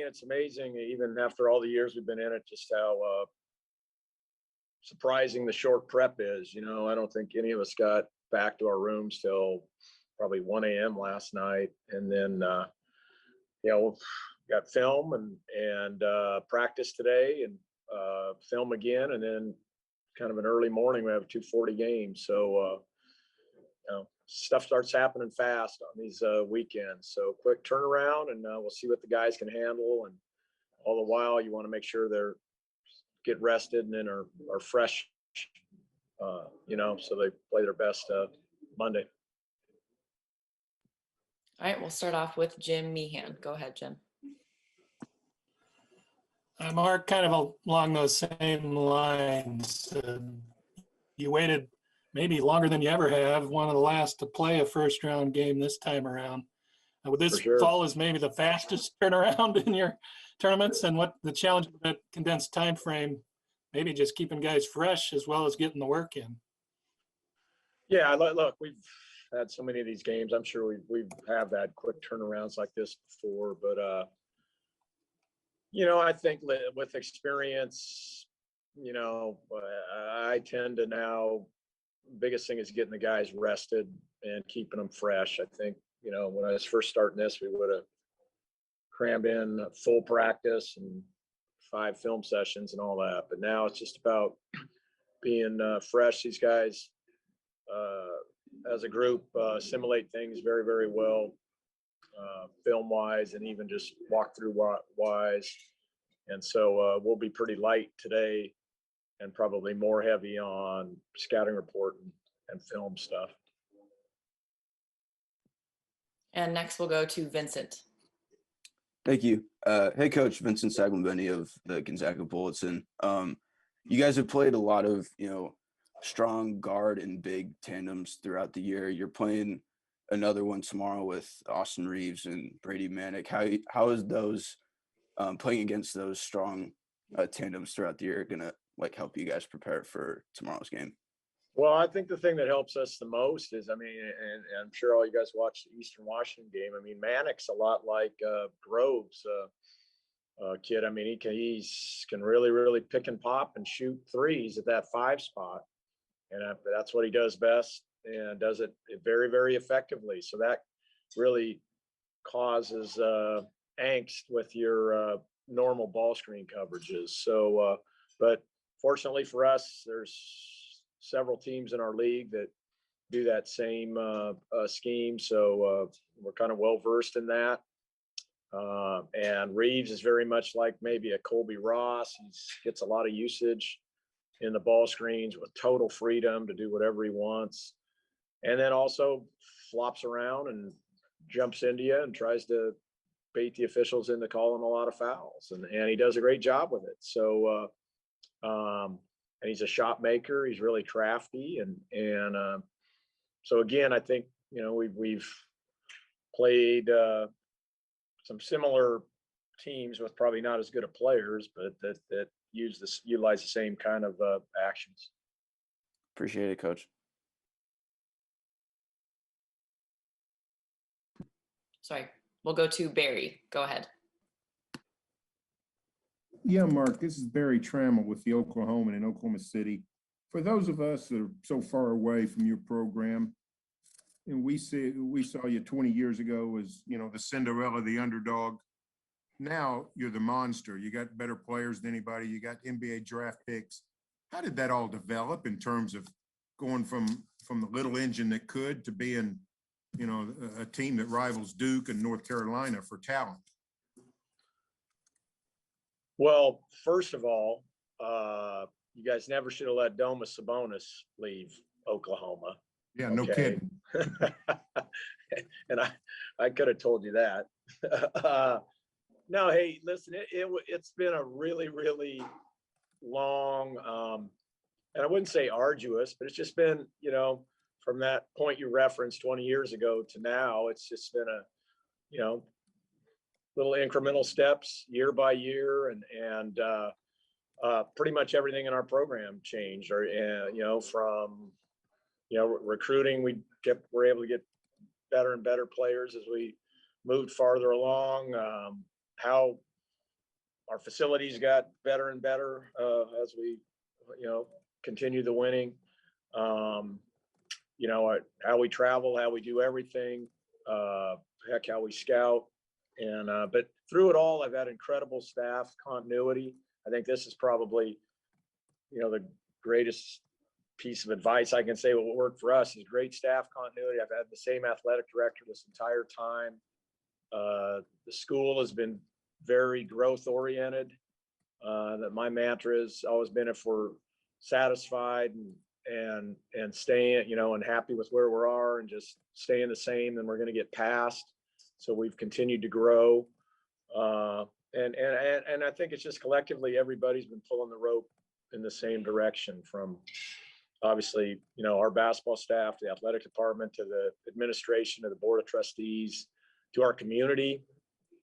mean, it's amazing, even after all the years we've been in it, just how surprising the short prep is. I don't think any of us got back to our rooms till probably 1 a.m. last night. And then, got film and practice today and film again. And then kind of an early morning, we have a 2:40 game. So, stuff starts happening fast on these weekends. So quick turnaround, and we'll see what the guys can handle. And all the while, you want to make sure they're get rested and then are fresh, so they play their best Monday. All right, we'll start off with Jim Meehan. Go ahead, Jim. Mark, kind of along those same lines. You waited maybe longer than you ever have, one of the last to play a first-round game this time around. With this fall is maybe the fastest turnaround in your tournaments, and what the challenge of that condensed time frame, maybe just keeping guys fresh as well as getting the work in. Yeah, look, we've had so many of these games. I'm sure we've had quick turnarounds like this before, but I think with experience, I tend to now. Biggest thing is getting the guys rested and keeping them fresh. I think, when I was first starting this, we would have crammed in full practice and 5 film sessions and all that. But now it's just about being fresh. These guys, as a group, assimilate things very, very well, film-wise and even just walkthrough-wise. And so we'll be pretty light today, and probably more heavy on scouting report and film stuff. And next we'll go to Vincent. Thank you. Hey, Coach, Vincent Saglemani of the Gonzaga Bulletin. You guys have played a lot of, strong guard and big tandems throughout the year. You're playing another one tomorrow with Austin Reeves and Brady Manick. How is those playing against those strong tandems throughout the year going to help you guys prepare for tomorrow's game? Well, I think the thing that helps us the most is, and I'm sure all you guys watched the Eastern Washington game. Manick's a lot like Groves' kid. He can really, really pick and pop and shoot threes at that 5 spot. And that's what he does best, and does it very, very effectively. So that really causes angst with your normal ball screen coverages. So, but fortunately for us, there's several teams in our league that do that same scheme. So we're kind of well versed in that. And Reeves is very much like maybe a Colby Ross. He gets a lot of usage in the ball screens with total freedom to do whatever he wants. And then also flops around and jumps into you and tries to bait the officials into calling a lot of fouls. And he does a great job with it. So, and he's a shot maker. He's really crafty. And so again, I think, we've played some similar teams with probably not as good of players, but that utilize the same kind of actions. Appreciate it, Coach. Sorry, we'll go to Barry. Go ahead. Yeah, Mark, this is Barry Trammell with the Oklahoman in Oklahoma City. For those of us that are so far away from your program, and we saw you 20 years ago as, the Cinderella, the underdog. Now you're the monster. You got better players than anybody. You got NBA draft picks. How did that all develop in terms of going from the little engine that could to being, a team that rivals Duke and North Carolina for talent? Well, first of all, you guys never should have let Domas Sabonis leave Oklahoma. Yeah, no kidding. And I could have told you that. No, hey, listen, it's been a really, really long, and I wouldn't say arduous, but it's just been, from that point you referenced 20 years ago to now, it's just been a, little incremental steps year by year, and pretty much everything in our program changed, from recruiting, we're able to get better and better players as we moved farther along. How our facilities got better and better as we, continue the winning. How we travel, how we do everything, heck, how we scout. And, but through it all, I've had incredible staff continuity. I think this is probably, the greatest piece of advice I can say what worked for us is great staff continuity. I've had the same athletic director this entire time. The school has been very growth oriented. That my mantra has always been, if we're satisfied and staying, and happy with where we are and just staying the same, then we're going to get past. So we've continued to grow. And I think it's just collectively, everybody's been pulling the rope in the same direction, from obviously, our basketball staff, the athletic department, to the administration, to the board of trustees, to our community,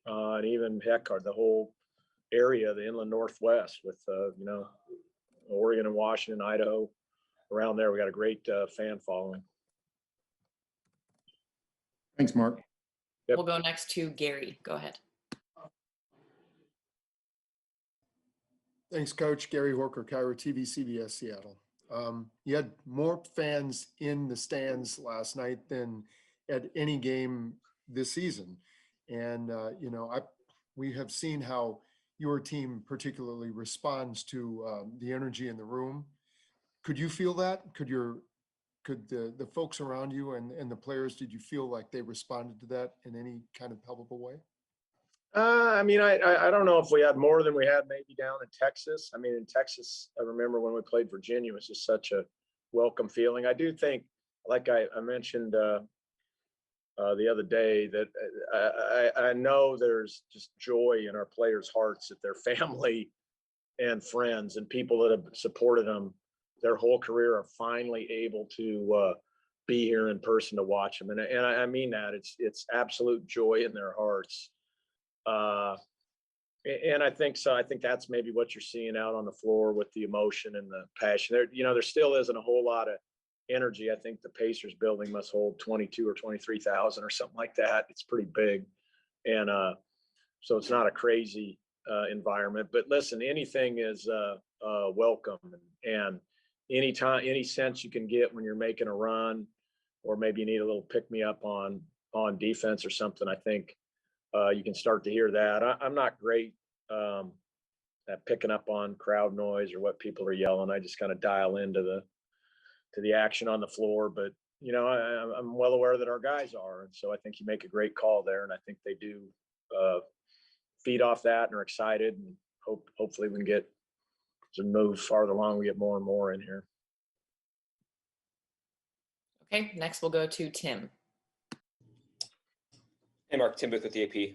and even heck, the whole area, the inland Northwest, with, Oregon and Washington, Idaho, around there. We got a great fan following. Thanks, Mark. Yep. We'll go next to Gary. Go ahead. Thanks, Coach. Gary Horker, Cairo TV, CBS, Seattle. You had more fans in the stands last night than at any game this season. And, we have seen how your team particularly responds to the energy in the room. Could you feel that? Could the folks around you and the players, did you feel like they responded to that in any kind of palpable way? I don't know if we had more than we had maybe down in Texas. In Texas, I remember when we played Virginia, it was just such a welcome feeling. I do think, like I mentioned the other day, that I know there's just joy in our players' hearts that their family and friends and people that have supported them their whole career are finally able to be here in person to watch them. And I mean that it's absolute joy in their hearts. And I think so. I think that's maybe what you're seeing out on the floor with the emotion and the passion. There still isn't a whole lot of energy. I think the Pacers building must hold 22 or 23,000 or something like that. It's pretty big. And so it's not a crazy environment, but listen, anything is welcome, and any sense you can get when you're making a run, or maybe you need a little pick me up on defense or something, I think you can start to hear that. I'm not great at picking up on crowd noise or what people are yelling. I just kind of dial into the action on the floor, but I'm well aware that our guys are, and so I think you make a great call there, and I think they do feed off that and are excited, and hopefully we can get to move farther along. We get more and more in here. Okay, next we'll go to Tim. Hey, Mark, Tim Booth with the AP.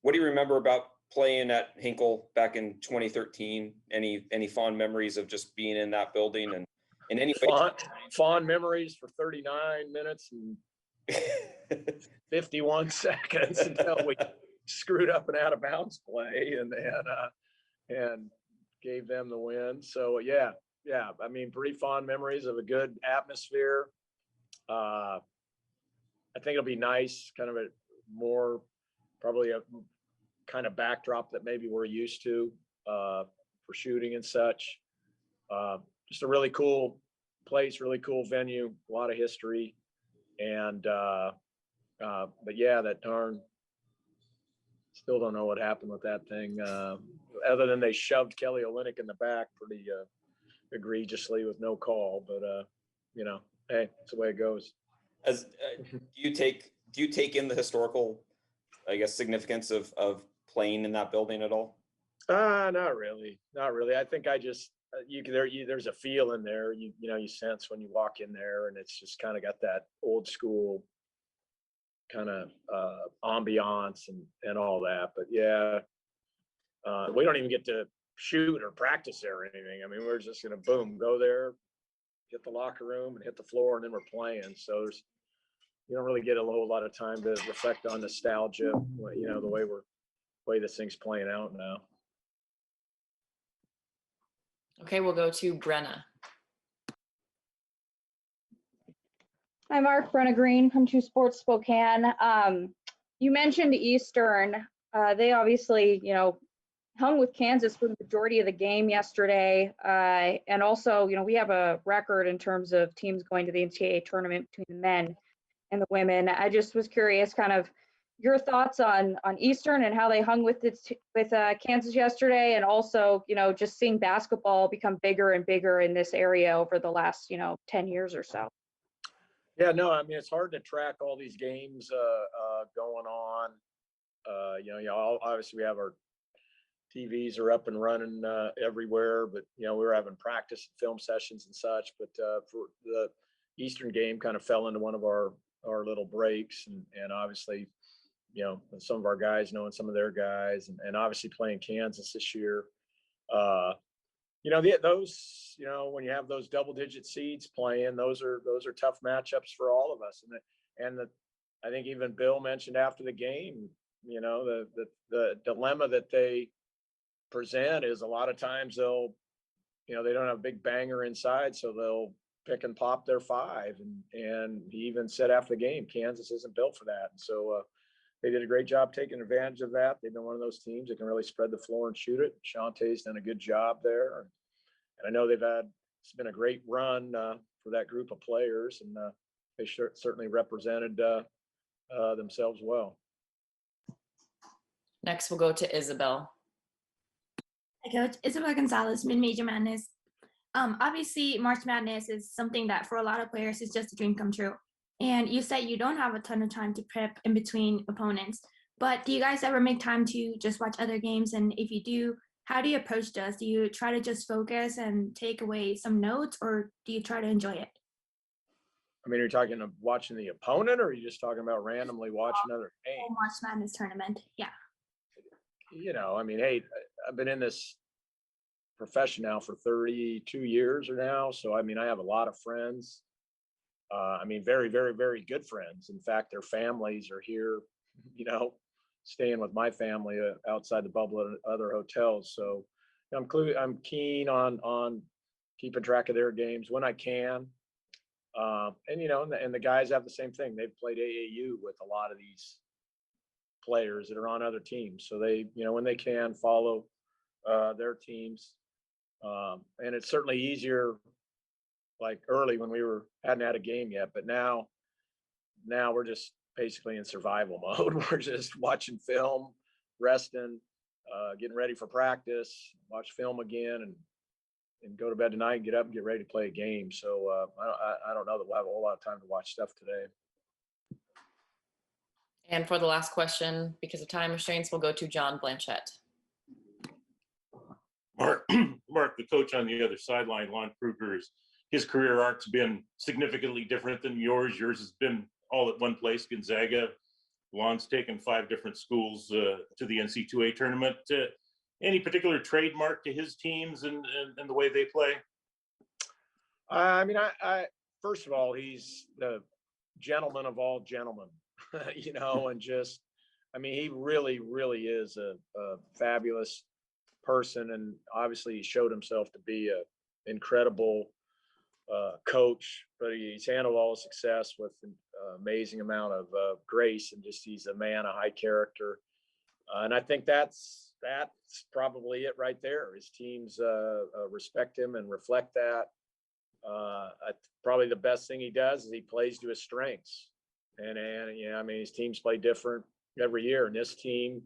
What do you remember about playing at Hinkle back in 2013? Any fond memories of just being in that building, and in any way? Fond memories for 39 minutes and 51 seconds until we screwed up an out of bounds play and gave them the win. So yeah. Pretty fond memories of a good atmosphere. I think it'll be nice, kind of probably a kind of backdrop that maybe we're used to for shooting and such. Just a really cool place, really cool venue, a lot of history. And but yeah, that darn, still don't know what happened with that thing, other than they shoved Kelly Olynyk in the back pretty egregiously with no call. But hey, it's the way it goes. As do you take in the historical, I guess, significance of playing in that building at all? Not really. I think I just there's a feel in there. You sense when you walk in there, and it's just kind of got that old school kind of ambiance and all that. But yeah, we don't even get to shoot or practice there or anything. We're just gonna go there, hit the locker room and hit the floor, and then we're playing. So you don't really get a whole lot of time to reflect on nostalgia, the way this thing's playing out now. Okay, we'll go to Brenna. Hi, Mark. Brenna Green from 2 Sports Spokane. You mentioned Eastern. They obviously, hung with Kansas for the majority of the game yesterday. And also, we have a record in terms of teams going to the NCAA tournament between the men and the women. I just was curious, kind of your thoughts on Eastern and how they hung with Kansas yesterday, and also, just seeing basketball become bigger and bigger in this area over the last, 10 years or so. Yeah, no, I mean, it's hard to track all these games going on. Obviously we have our TVs are up and running everywhere, but we were having practice and film sessions and such. But for the Eastern game, kind of fell into one of our little breaks, and obviously, some of our guys knowing some of their guys, and obviously playing Kansas this year. Those, when you have those double-digit seeds playing, those are tough matchups for all of us. And I think even Bill mentioned after the game, the dilemma that they present is a lot of times they don't have a big banger inside, so they'll pick and pop their five. And he even said after the game, Kansas isn't built for that. And so they did a great job taking advantage of that. They've been one of those teams that can really spread the floor and shoot it. Shantae's done a good job there. And I know it's been a great run for that group of players, and they certainly represented themselves well. Next, we'll go to Isabel. Hi, Coach. Isabel Gonzalez, Mid-Major Madness. Obviously, March Madness is something that for a lot of players is just a dream come true. And you said you don't have a ton of time to prep in between opponents, but do you guys ever make time to just watch other games? And if you do, how do you approach this? Do you try to just focus and take away some notes, or do you try to enjoy it? I mean, are you talking of watching the opponent, or are you just talking about randomly watching other games? March Madness tournament, yeah. I mean, hey, I've been in this profession now for 32 years or now. So, I mean, I have a lot of friends. Very, very, very good friends. In fact, their families are here, staying with my family outside the bubble at other hotels. So I'm keen on keeping track of their games when I can. And the guys have the same thing. They've played AAU with a lot of these players that are on other teams. So they, when they can, follow their teams. And it's certainly easier like early when we hadn't had a game yet, but now we're just basically in survival mode. We're just watching film, resting, getting ready for practice, watch film again, and go to bed tonight and get up and get ready to play a game. So I don't know that we'll have a whole lot of time to watch stuff today. And for the last question, because of time restraints, we'll go to John Blanchette. Mark, the coach on the other sideline, Lon Kruger's, his career arc's been significantly different than yours. Yours has been all at one place, Gonzaga. Lon's taken 5 different schools to the NCAA tournament. Any particular trademark to his teams and the way they play? I first of all, he's the gentleman of all gentlemen, and just, he really, really is a fabulous person. And obviously he showed himself to be an incredible coach, but he's handled all his success with an amazing amount of grace, and just, he's a man of high character. And I think that's probably it right there. His teams respect him and reflect that. Probably the best thing he does is he plays to his strengths. And his teams play different every year. And this team,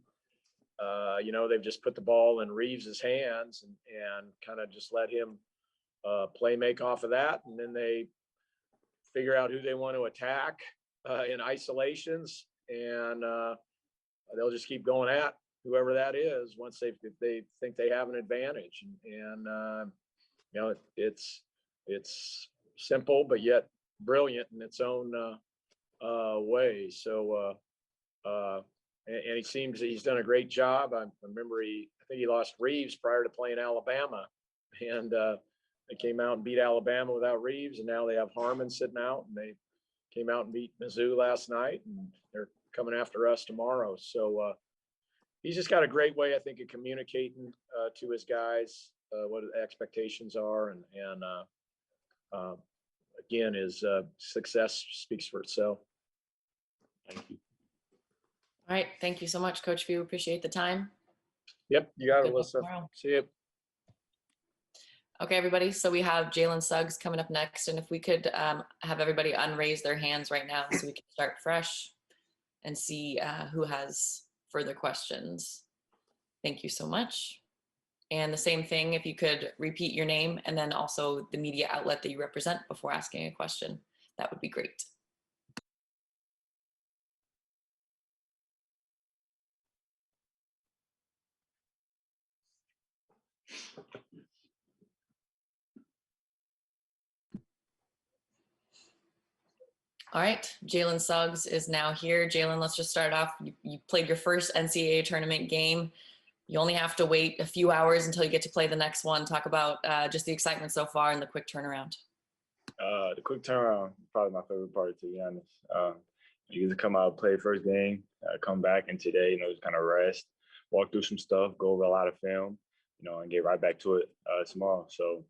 they've just put the ball in Reeves's hands and kind of just let him make off of that. And then they figure out who they want to attack in isolations, and they'll just keep going at whoever that is once they think they have an advantage. And it's simple, but yet brilliant in its own way. So, and he seems he's done a great job. I remember I think he lost Reeves prior to playing Alabama, and they came out and beat Alabama without Reeves, and now they have Harmon sitting out, and they came out and beat Mizzou last night, and they're coming after us tomorrow. So he's just got a great way, I think, of communicating to his guys what the expectations are, and again, his success speaks for itself. Thank you. All right. Thank you so much, Coach Few. Appreciate the time. Yep, you got it, Good luck Alyssa. tomorrow. See you. Okay, everybody. So we have Jalen Suggs coming up next. And if we could have everybody unraise their hands right now so we can start fresh and see who has further questions. Thank you so much. And the same thing, if you could repeat your name and then also the media outlet that you represent before asking a question, that would be great. All right, Jalen Suggs is now here. Jalen, let's just start off. You played your first NCAA tournament game. You only have to wait a few hours until you get to play the next one. Talk about just the excitement so far and the quick turnaround. The quick turnaround, probably my favorite part, to be honest. You get to come out, play first game, come back, and today, just kind of rest, walk through some stuff, go over a lot of film, and get right back to it tomorrow. So,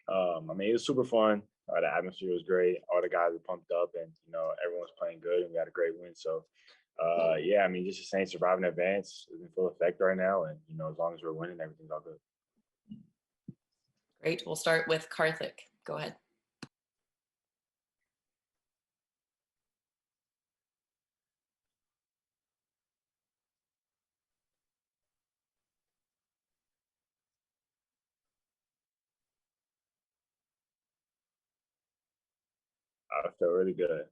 it was super fun. The atmosphere was great. All the guys were pumped up, and everyone was playing good, and we had a great win. So, just the same survive and advance is in full effect right now, and as long as we're winning, everything's all good. Great. We'll start with Karthik. Go ahead. I felt really good.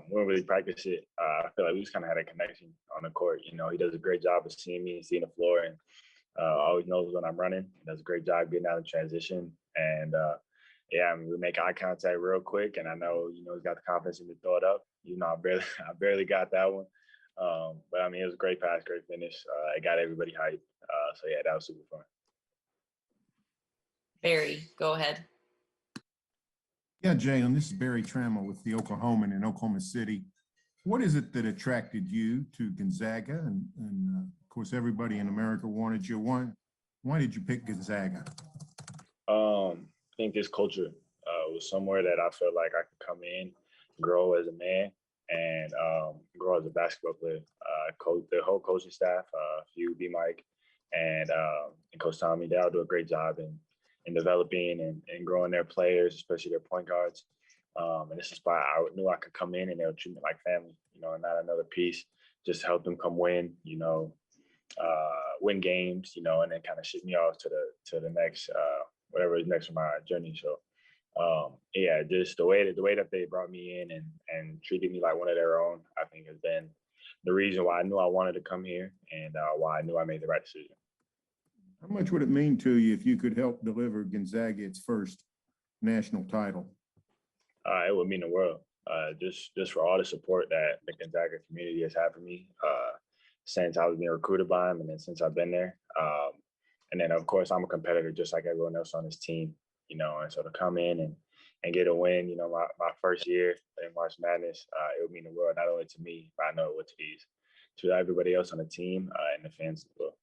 We don't really practice it. I feel like we just kind of had a connection on the court. He does a great job of seeing me and seeing the floor, and always knows when I'm running. He does a great job getting out of transition. And we make eye contact real quick, and I know he's got the confidence in to throw it up. I barely got that one. But it was a great pass, great finish. It got everybody hyped. That was super fun. Barry, go ahead. Yeah, Jalen, this is Barry Trammell with the Oklahoman in Oklahoma City. What is it that attracted you to Gonzaga? And of course, everybody in America wanted you. Why did you pick Gonzaga? I think this culture was somewhere that I felt like I could come in, grow as a man, and grow as a basketball player. The whole coaching staff, you, B. Mike, and Coach Tommy, they all do a great job in developing and growing their players, especially their point guards. And this is why I knew I could come in and they'll treat me like family, and not another piece. Just help them come win, win games, and then kind of ship me off to the next whatever is next for my journey. So just the way that they brought me in and treated me like one of their own, I think has been the reason why I knew I wanted to come here and why I knew I made the right decision. How much would it mean to you if you could help deliver Gonzaga its first national title? It would mean the world. Just for all the support that the Gonzaga community has had for me since I was being recruited by him, and then since I've been there. And then, of course, I'm a competitor just like everyone else on this team, and so to come in and get a win, my first year in March Madness, it would mean the world, not only to me, but I know it would to everybody else on the team and the fans as well.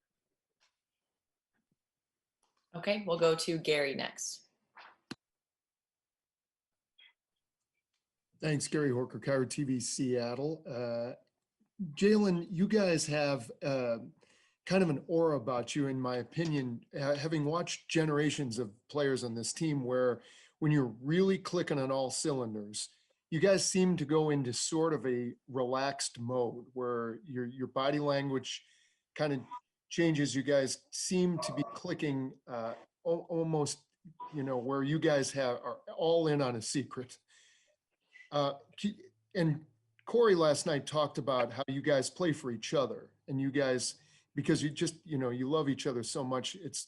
Okay, we'll go to Gary next. Thanks, Gary Horker, Kyra TV, Seattle. Jalen, you guys have kind of an aura about you, in my opinion, having watched generations of players on this team where when you're really clicking on all cylinders, you guys seem to go into sort of a relaxed mode where your body language kind of changes. You guys seem to be clicking almost, where you guys are all in on a secret. And Corey last night talked about how you guys play for each other, and you guys, because you just, you love each other so much, it's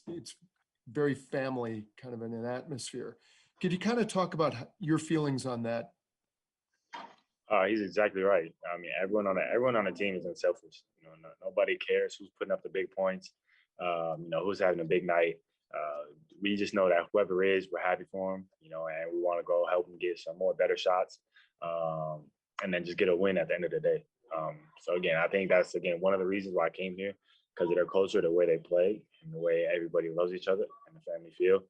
very family kind of in an atmosphere. Could you kind of talk about your feelings on that? He's exactly right. Everyone on the team is unselfish. Nobody cares who's putting up the big points. Who's having a big night. We just know that whoever is, we're happy for him. And we want to go help him get some more better shots, and then just get a win at the end of the day. So again, I think that's one of the reasons why I came here, because of their culture, the way they play, and the way everybody loves each other and the family feel.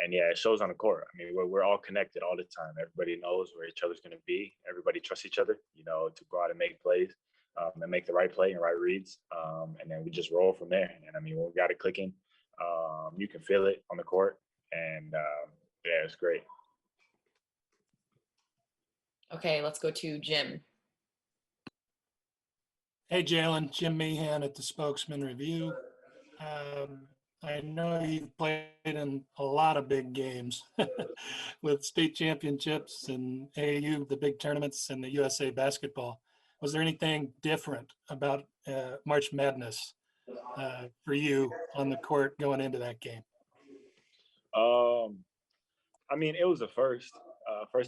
And it shows on the court. We're all connected all the time. Everybody knows where each other's going to be. Everybody trusts each other, to go out and make plays. and make the right play and right reads. And then we just roll from there. And I mean, when we got it clicking, you can feel it on the court. And yeah, it's great. Okay, let's go to Jim. Hey, Jalen, Jim Meehan at the Spokesman Review. I know you've played in a lot of big games with state championships and AAU, the big tournaments, and the USA basketball. Was there anything different about March Madness for you on the court going into that game? I mean, it was the first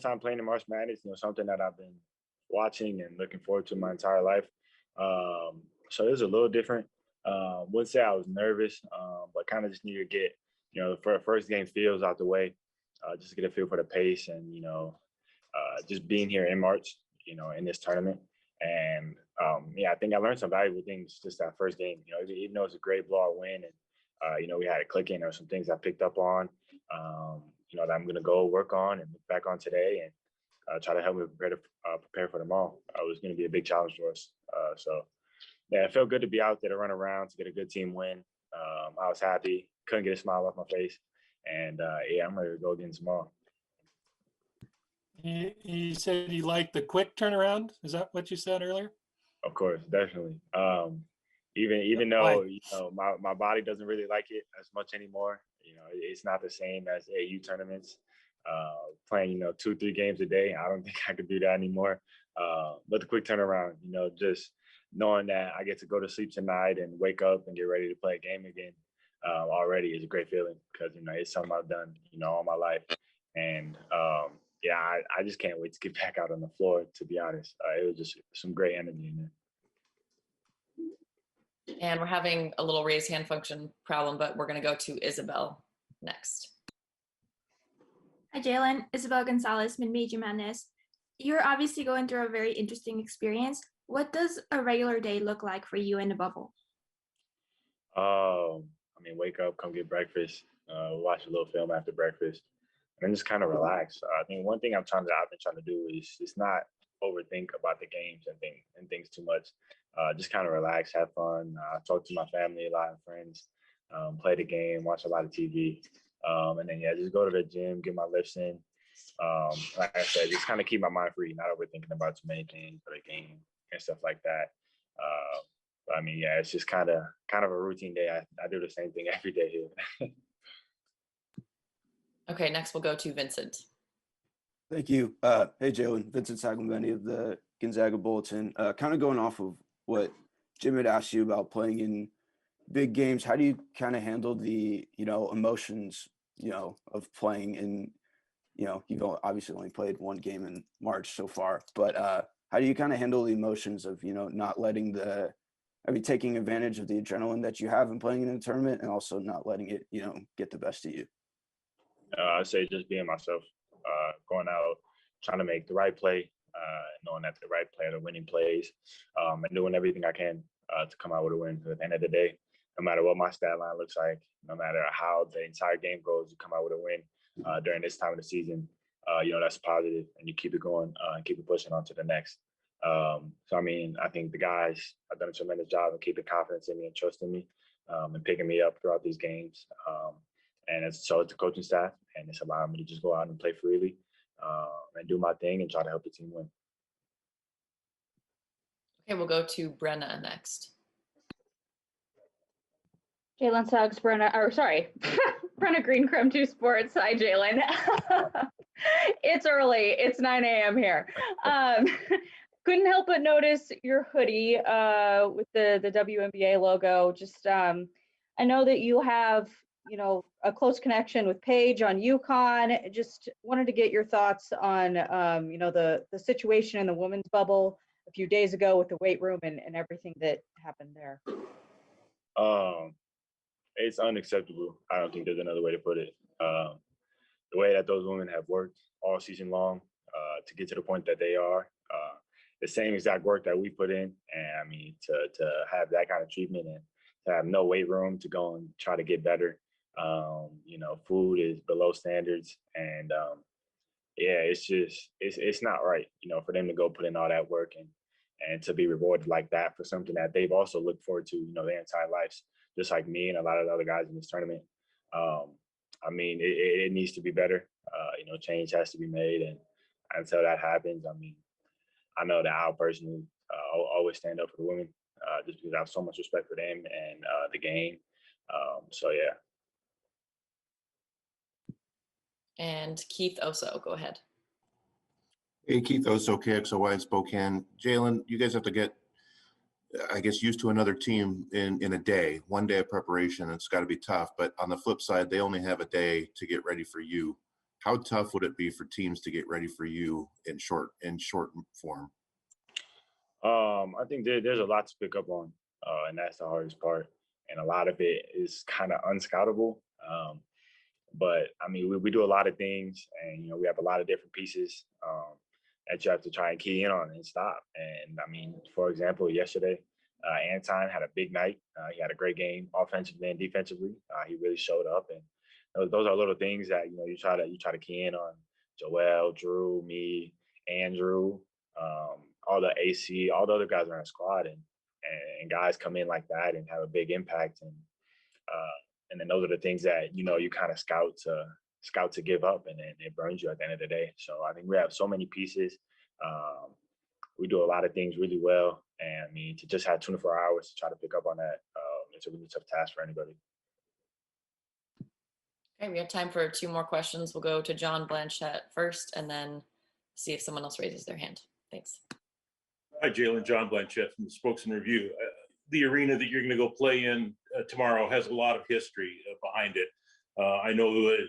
time playing in March Madness, something that I've been watching and looking forward to my entire life. So it was a little different. Wouldn't say I was nervous, but kind of just needed to get, the first game feels out the way, just to get a feel for the pace and, just being here in March, in this tournament. And yeah, I think I learned some valuable things just that first game, even though it's a great blowout win and, we had it clicking, there were some things I picked up on, that I'm going to go work on and look back on today and try to help me prepare for tomorrow. It was going to be a big challenge for us. So yeah, it felt good to be out there to run around, to get a good team win. I was happy, couldn't get a smile off my face. And yeah, I'm ready to go again tomorrow. You said you liked the quick turnaround. Is that what you said earlier? Of course, definitely. Even though my body doesn't really like it as much anymore. It's not the same as AU tournaments. Playing 2-3 games a day, I don't think I could do that anymore. But the quick turnaround, just knowing that I get to go to sleep tonight and wake up and get ready to play a game again already is a great feeling because it's something I've done all my life. And yeah, I just can't wait to get back out on the floor, to be honest. It was just some great energy in there. And we're having a little raise hand function problem, but we're going to go to Isabel next. Hi, Jalen. Isabel Gonzalez, Mid-Major Madness. You're obviously going through a very interesting experience. What does a regular day look like for you in the bubble? I mean, wake up, come get breakfast, watch a little film after breakfast, and then just kind of relax. I think one thing I've been trying to do is just not overthink about the games and things too much. Just kind of relax, have fun, talk to my family, a lot of friends, play the game, watch a lot of TV, and then yeah, just go to the gym, get my lifts in. Like I said, just kind of keep my mind free, not overthinking about too many things for the game and stuff like that. But I mean, yeah, it's just kind of a routine day. I do the same thing every day here. Okay, next we'll go to Vincent. Thank you. Hey, Jalen, Vincent Saglemani of the Gonzaga Bulletin. Kind of going off of what Jim had asked you about playing in big games, how do you kind of handle the, emotions, of playing in, you've obviously only played one game in March so far, but how do you kind of handle the emotions of, not letting taking advantage of the adrenaline that you have in playing in a tournament and also not letting it, get the best of you? I'd say just being myself, going out, trying to make the right play, knowing that the right play are the winning plays, and doing everything I can to come out with a win. At the end of the day, no matter what my stat line looks like, no matter how the entire game goes, you come out with a win during this time of the season. That's positive, and you keep it going and keep it pushing on to the next. So, I mean, I think the guys have done a tremendous job of keeping confidence in me and trusting me and picking me up throughout these games. And so it's the coaching staff, and it's allowing me to just go out and play freely and do my thing and try to help the team win. Okay, we'll go to Brenna next. Jalen Suggs, Brenna Greencrumb 2 Sports. Hi, Jalen. It's early. It's 9 a.m. here. Couldn't help but notice your hoodie with the WNBA logo. Just I know that you have a close connection with Paige on UConn. Just wanted to get your thoughts on the situation in the women's bubble a few days ago with the weight room and everything that happened there. It's unacceptable. I don't think there's another way to put it. The way that those women have worked all season long to get to the point that they are, the same exact work that we put in. And I mean, to have that kind of treatment and to have no weight room to go and try to get better. Food is below standards. And yeah, it's not right, for them to go put in all that work and to be rewarded like that for something that they've also looked forward to, their entire lives, just like me and a lot of the other guys in this tournament. I mean, it needs to be better. Change has to be made, and until that happens, I mean, I know that I'll personally always stand up for the women, just because I have so much respect for them and the game. So yeah. And Keith Oso, go ahead. Hey, Keith Oso, KXOY in Spokane. Jalen, you guys have to get, I guess, used to another team in a day, 1 day of preparation. It's got to be tough. But on the flip side, they only have a day to get ready for you. How tough would it be for teams to get ready for you in short form? I think there's a lot to pick up on, and that's the hardest part. And a lot of it is kind of unscoutable. But I mean, we do a lot of things, and we have a lot of different pieces that you have to try and key in on and stop. And I mean, for example, yesterday, Anton had a big night. He had a great game, offensively and defensively. He really showed up, and those are little things that you try to key in on. Joel, Drew, me, Andrew, all the AC, all the other guys are in the squad, and guys come in like that and have a big impact. And then those are the things that you kind of scout to give up, and then it burns you at the end of the day. So I think we have so many pieces. We do a lot of things really well, and I mean, to just have 24 hours to try to pick up on that, it's a really tough task for anybody. Okay, we have time for 2 more questions. We'll go to John Blanchette first, and then see if someone else raises their hand. Thanks. Hi, Jalen. John Blanchette from the Spokesman Review. The arena that you're going to go play in tomorrow has a lot of history behind it. I know that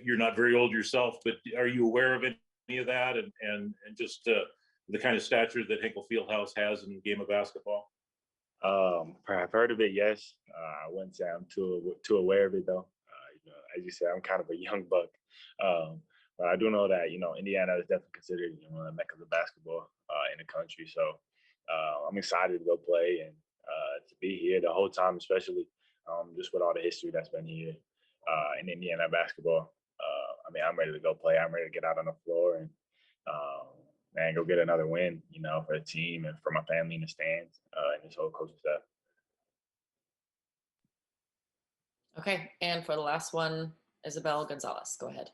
you're not very old yourself, but are you aware of any of that and just the kind of stature that Hinkle Fieldhouse has in the game of basketball? I've heard of it, yes. I wouldn't say I'm too aware of it, though. As you said, I'm kind of a young buck. But I do know that, Indiana is definitely considered, a mecca of basketball in the country. So I'm excited to go play and to be here the whole time, especially just with all the history that's been here in Indiana basketball. I mean, I'm ready to go play. I'm ready to get out on the floor and go get another win, for the team and for my family in the stands and this whole coaching staff. Okay, and for the last one, Isabel Gonzalez, go ahead.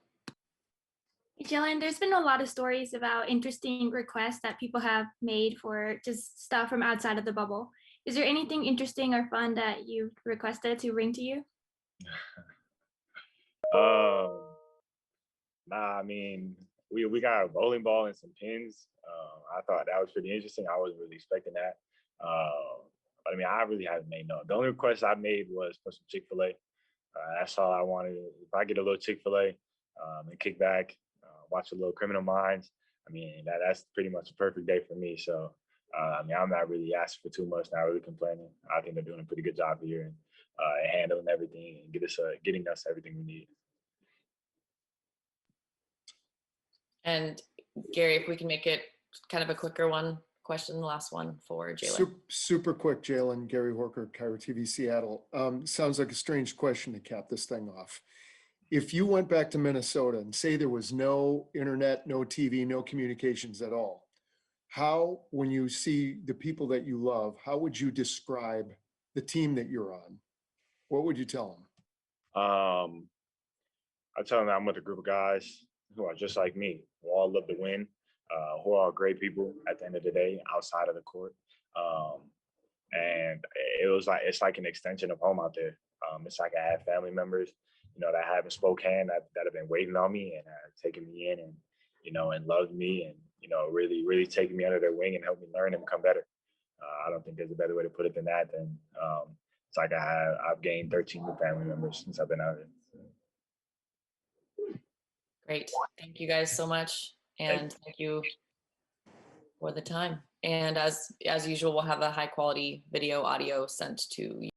Jalen, there's been a lot of stories about interesting requests that people have made for just stuff from outside of the bubble. Is there anything interesting or fun that you've requested to bring to you? Nah, I mean, we got a bowling ball and some pins. I thought that was pretty interesting. I wasn't really expecting that. But I mean, I really haven't made no. The only request I made was for some Chick-fil-A. That's all I wanted. If I get a little Chick-fil-A and kick back, watch a little Criminal Minds, I mean, that's pretty much a perfect day for me. So, I mean, I'm not really asking for too much, not really complaining. I think they're doing a pretty good job here and handling everything and getting us everything we need. And Gary, if we can make it kind of a quicker question, the last one for Jalen. Super quick, Jalen. Gary Horker, Cairo TV, Seattle. Sounds like a strange question to cap this thing off. If you went back to Minnesota and say there was no internet, no TV, no communications at all, how, when you see the people that you love, how would you describe the team that you're on? What would you tell them? I tell them that I'm with a group of guys who are just like me, who all love to win, who are great people at the end of the day outside of the court. And it's like an extension of home out there. It's like I have family members, that I have in Spokane that have been waiting on me and have taken me in and, and loved me and, really, really taking me under their wing and helped me learn and become better. I don't think there's a better way to put it than that. It's like I've gained 13 new family members since I've been out here. Great. Thank you guys so much. And thank you for the time. And as usual, we'll have a high quality video audio sent to you.